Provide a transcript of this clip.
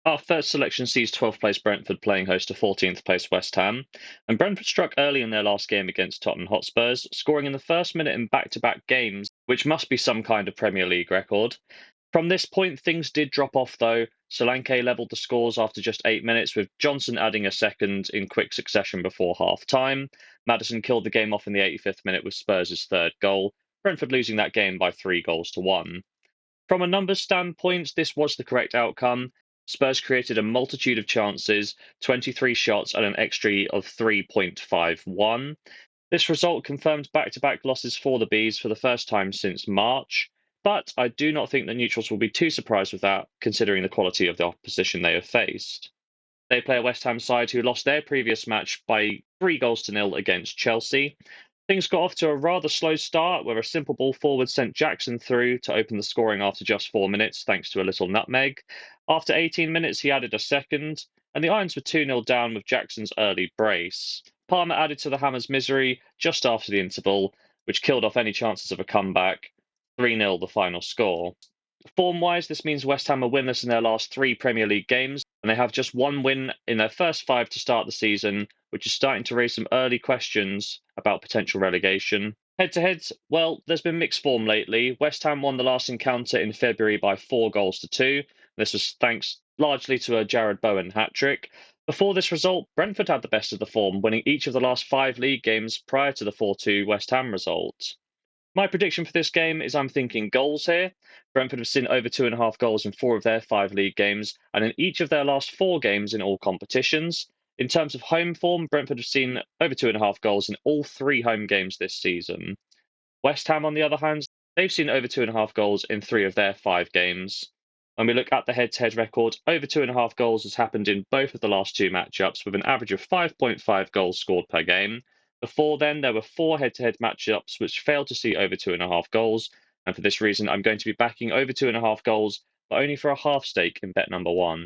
Our first selection sees 12th place Brentford playing host to 14th place West Ham, and Brentford struck early in their last game against Tottenham Hotspurs, scoring in the first minute in back-to-back games, which must be some kind of Premier League record. From this point, things did drop off though. Solanke levelled the scores after just 8 minutes, with Johnson adding a second in quick succession before half-time. Maddison killed the game off in the 85th minute with Spurs' third goal, Brentford losing that game by 3 goals to 1. From a numbers standpoint, this was the correct outcome. Spurs created a multitude of chances, 23 shots, and an XG of 3.51. This result confirmed back to back losses for the Bees for the first time since March, but I do not think the neutrals will be too surprised with that, considering the quality of the opposition they have faced. They play a West Ham side who lost their previous match by 3 goals to 0 against Chelsea. Things got off to a rather slow start, where a simple ball forward sent Jackson through to open the scoring after just 4 minutes, thanks to a little nutmeg. After 18 minutes, he added a second, and the Irons were 2-0 down with Jackson's early brace. Palmer added to the Hammers' misery just after the interval, which killed off any chances of a comeback. 3-0 the final score. Form-wise, this means West Ham are winless in their last 3 Premier League games, and they have just one win in their first 5 to start the season, which is starting to raise some early questions about potential relegation. Head-to-head, well, there's been mixed form lately. West Ham won the last encounter in February by 4 goals to 2. This was thanks largely to a Jared Bowen hat-trick. Before this result, Brentford had the best of the form, winning each of the last 5 league games prior to the 4-2 West Ham result. My prediction for this game is I'm thinking goals here. Brentford have seen over 2.5 goals in 4 of their 5 league games, and in each of their last 4 games in all competitions. In terms of home form, Brentford have seen over 2.5 goals in all 3 home games this season. West Ham, on the other hand, they've seen over 2.5 goals in 3 of their 5 games. When we look at the head-to-head record, over 2.5 goals has happened in both of the last 2 matchups, with an average of 5.5 goals scored per game. Before then, there were 4 head-to-head matchups which failed to see over 2.5 goals, and for this reason, I'm going to be backing over 2.5 goals, but only for a half stake in bet number 1.